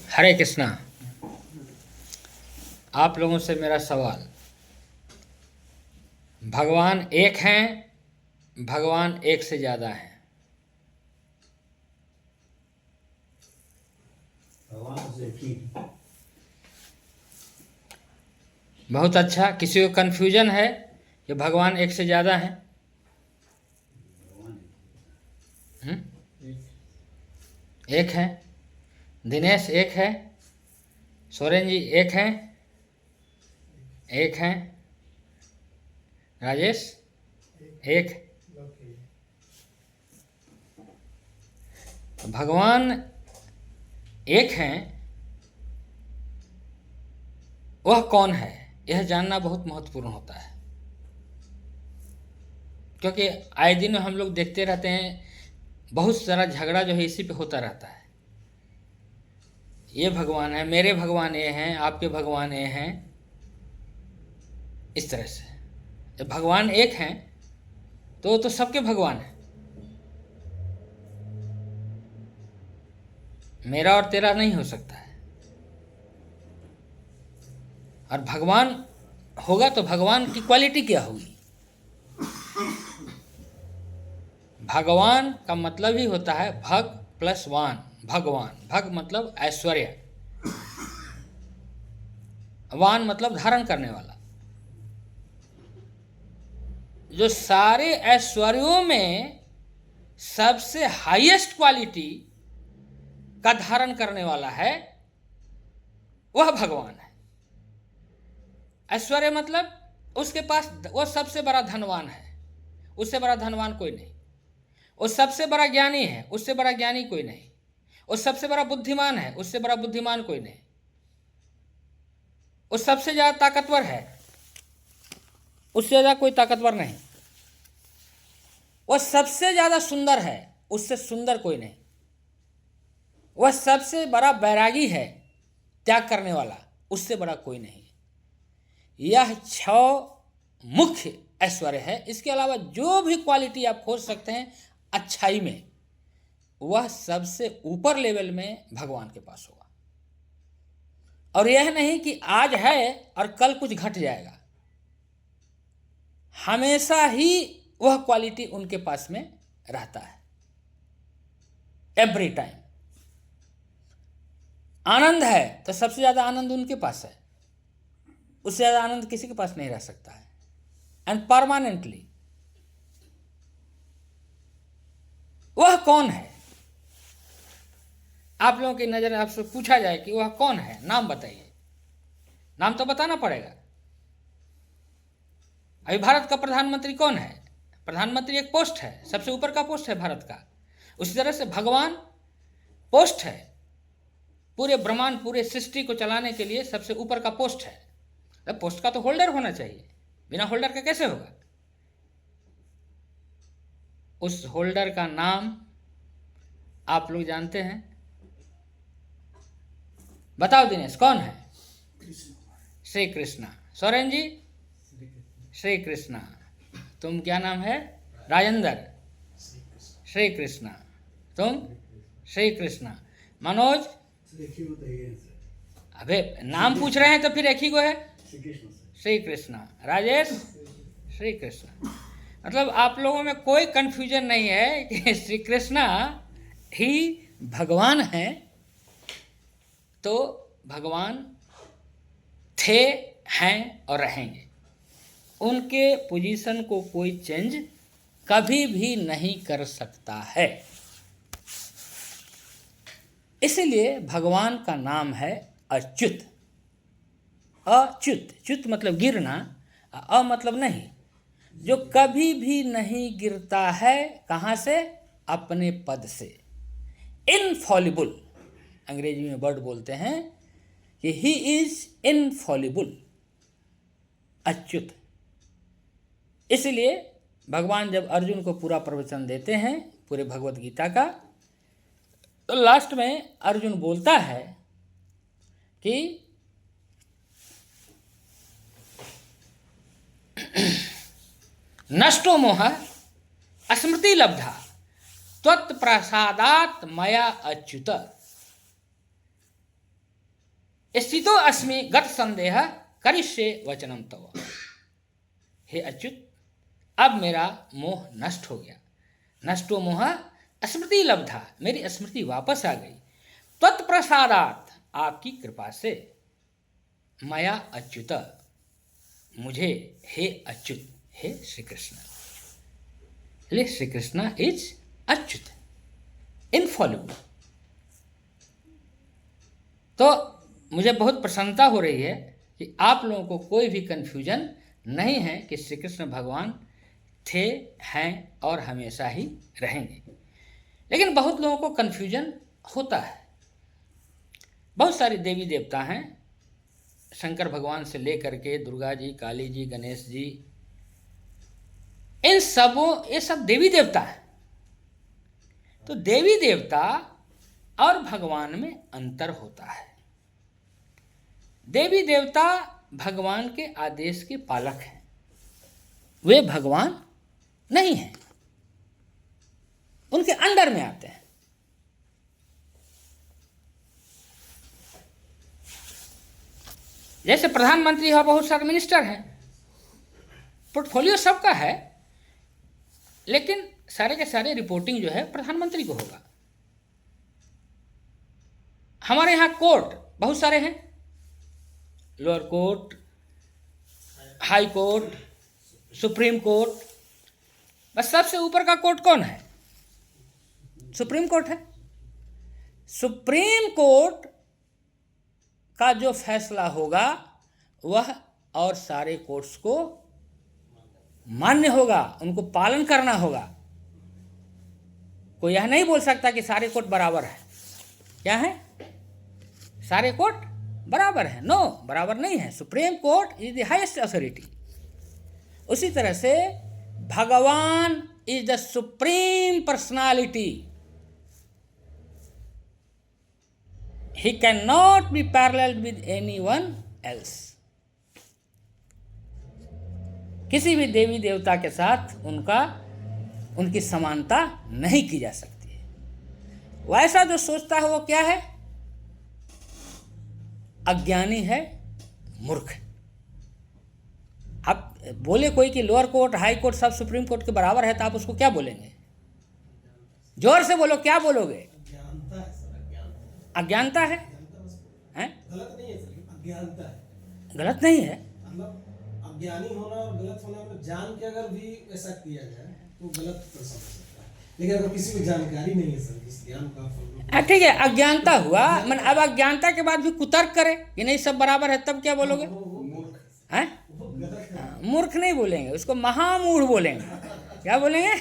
हरे कृष्णा। आप लोगों से मेरा सवाल, भगवान एक हैं, भगवान एक से ज़्यादा हैं? भगवान से की बहुत अच्छा। किसी को कन्फ्यूजन है कि भगवान एक से ज़्यादा हैं? भगवान हम्म? एक है। दिनेश एक है, सोरेन जी एक हैं, एक हैं, राजेश एक। तो भगवान एक हैं, वह कौन है, यह जानना बहुत महत्वपूर्ण होता है। क्योंकि आए दिन हम लोग देखते रहते हैं, बहुत सारा झगड़ा जो है इसी पे होता रहता है। ये भगवान है, मेरे भगवान ये हैं, आपके भगवान ये हैं, इस तरह से। जब भगवान एक हैं तो सबके भगवान हैं। मेरा और तेरा नहीं हो सकता है। और भगवान होगा तो भगवान की क्वालिटी क्या होगी? भगवान का मतलब ही होता है भग प्लस वान। भगवान, भग मतलब ऐश्वर्य, वान मतलब धारण करने वाला। जो सारे ऐश्वर्यों में सबसे हाईएस्ट क्वालिटी का धारण करने वाला है, वह भगवान है। ऐश्वर्य मतलब उसके पास, वो सबसे बड़ा धनवान है, उससे बड़ा धनवान कोई नहीं। वो सबसे बड़ा ज्ञानी है, उससे बड़ा ज्ञानी कोई नहीं। वो सबसे बड़ा बुद्धिमान है, उससे बड़ा बुद्धिमान कोई नहीं। वो सबसे ज़्यादा ताकतवर है, उससे ज़्यादा कोई ताकतवर नहीं। वह सबसे ज़्यादा सुंदर है, उससे सुंदर कोई नहीं। वह सबसे बड़ा बैरागी है, त्याग करने वाला, उससे बड़ा कोई नहीं। यह 6 मुख्य ऐश्वर्य है। इसके अलावा जो भी क्वालिटी आप खोज सकते हैं अच्छाई में, वह सबसे ऊपर लेवल में भगवान के पास होगा। और यह नहीं कि आज है और कल कुछ घट जाएगा, हमेशा ही वह क्वालिटी उनके पास में रहता है, एवरी टाइम। आनंद है तो सबसे ज़्यादा आनंद उनके पास है, उससे ज़्यादा आनंद किसी के पास नहीं रह सकता है। And permanently. वह कौन है? आप लोगों की नज़र में आपसे पूछा जाए कि वह कौन है, नाम बताइए। नाम तो बताना पड़ेगा। अभी भारत का प्रधानमंत्री कौन है? प्रधानमंत्री एक पोस्ट है, सबसे ऊपर का पोस्ट है भारत का। उसी तरह से भगवान पोस्ट है, पूरे ब्रह्मांड, पूरे सृष्टि को चलाने के लिए सबसे ऊपर का पोस्ट है। तो पोस्ट का तो होल्डर होना चाहिए, बिना होल्डर का कैसे होगा? उस होल्डर का नाम आप लोग जानते हैं? बताओ दिनेश, कौन है? श्री कृष्णा। सोरेन जी? श्री कृष्णा। तुम क्या नाम है? राजेंद्र। श्री कृष्णा। तुम? श्री कृष्णा। मनोज? अबे नाम पूछ रहे हैं तो फिर एक ही को है, श्री कृष्णा। राजेश? श्री कृष्णा। मतलब आप लोगों में कोई कंफ्यूजन नहीं है कि श्री कृष्णा ही भगवान हैं। तो भगवान थे, हैं और रहेंगे। उनके पोजीशन को कोई चेंज कभी भी नहीं कर सकता है। इसलिए भगवान का नाम है अच्युत। अच्युत, च्युत मतलब गिरना, अ मतलब नहीं, जो कभी भी नहीं गिरता है। कहाँ से? अपने पद से। इनफॉलिबल, अंग्रेजी में वर्ड बोलते हैं कि ही इज इनफॉलिबल, अच्युत। इसलिए भगवान जब अर्जुन को पूरा प्रवचन देते हैं पूरे भगवत गीता का, तो लास्ट में अर्जुन बोलता है कि नष्टो मोह स्मृति लब्धा त्वत्प्रसादात् मया अच्युत। स्थितो अस्मि गत संदेह करिष्ये वचनम तव। हे अच्युत, अब मेरा मोह नष्ट हो गया। नष्टो मोह स्मृति लब्धा, मेरी स्मृति वापस आ गई। तत्प्रसादात, आपकी कृपा से, मया अच्युत, मुझे, हे अच्युत, हे श्री कृष्ण। Shri Krishna is Achyut, infallible. तो मुझे बहुत प्रसन्नता हो रही है कि आप लोगों को कोई भी कन्फ्यूजन नहीं है कि श्री कृष्ण भगवान थे, हैं और हमेशा ही रहेंगे। लेकिन बहुत लोगों को कन्फ्यूजन होता है। बहुत सारे देवी देवता हैं, शंकर भगवान से लेकर के दुर्गा जी, काली जी, गणेश जी, इन सबों, ये सब देवी देवता हैं। तो देवी देवता और भगवान में अंतर होता है। देवी देवता भगवान के आदेश के पालक हैं, वे भगवान नहीं हैं, उनके अंडर में आते हैं। जैसे प्रधानमंत्री हो, बहुत सारे मिनिस्टर हैं, पोर्टफोलियो सबका है, लेकिन सारे के सारे रिपोर्टिंग जो है प्रधानमंत्री को होगा। हमारे यहाँ कोर्ट बहुत सारे हैं, lower court, high court, supreme court. बस सबसे ऊपर का कोर्ट कौन है? सुप्रीम कोर्ट है। सुप्रीम कोर्ट का जो फैसला होगा वह और सारे कोर्ट्स को मान्य होगा, उनको पालन करना होगा। कोई यह नहीं बोल सकता कि सारे कोर्ट बराबर है। क्या है? सारे कोर्ट बराबर है? नो, बराबर नहीं है। Supreme court is the highest authority. उसी तरह से भगवान is the supreme personality. He cannot be paralleled with anyone else. किसी भी देवी देवता के साथ उनकी समानता नहीं की जा सकती है। वैसा जो सोचता है वो क्या है? अज्ञानी है, मूर्ख। अब बोले कोई कि लोअर कोर्ट, हाई कोर्ट सब सुप्रीम कोर्ट के बराबर है, तो आप उसको क्या बोलेंगे? जोर से बोलो, क्या बोलोगे? अज्ञानता है, हैं? गलत नहीं है सर, अज्ञानता है। गलत नहीं है, मतलब अज्ञानी होना और गलत होना में जान के अगर भी ऐसा किया जाए तो गलत कर सकता है, लेकिन अगर किसी को जानकारी नहीं है सर, इस ज्ञान का ठीक है, अज्ञानता हुआ। मन अब अज्ञानता के बाद भी कुतर्क करे कि नहीं सब बराबर है, तब क्या बोलोगे? हैं? मूर्ख नहीं बोलेंगे, उसको महामूढ़ बोलेंगे। क्या बोलेंगे?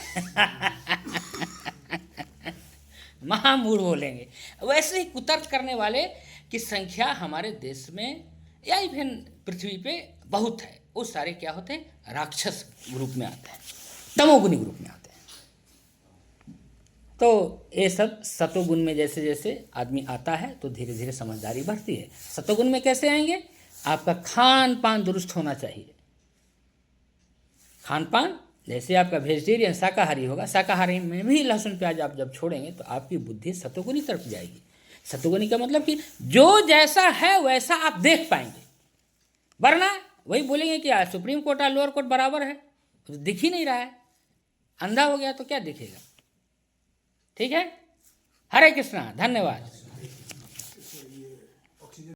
महामूढ़ बोलेंगे। वैसे ही कुतर्क करने वाले की संख्या हमारे देश में या इवन पृथ्वी पे बहुत है। वो सारे क्या होते हैं? राक्षस ग्रुप में आते हैं, तमोगुनी ग्रुप में आते हैं। तो ये सब सतोगुण में जैसे जैसे आदमी आता है तो धीरे धीरे समझदारी बढ़ती है। सतोगुण में कैसे आएंगे? आपका खान पान दुरुस्त होना चाहिए। खान पान जैसे आपका वेजिटेरियन शाकाहारी होगा, शाकाहारी में भी लहसुन प्याज आप जब छोड़ेंगे तो आपकी बुद्धि सतोगुनी तरफ जाएगी। सतोगुनी का मतलब कि जो जैसा है वैसा आप देख पाएंगे, वरना वही बोलेंगे कि सुप्रीम कोर्ट और लोअर कोर्ट बराबर है, तो दिख ही नहीं रहा है। अंधा हो गया तो क्या दिखेगा? ठीक है। हरे कृष्णा, धन्यवाद।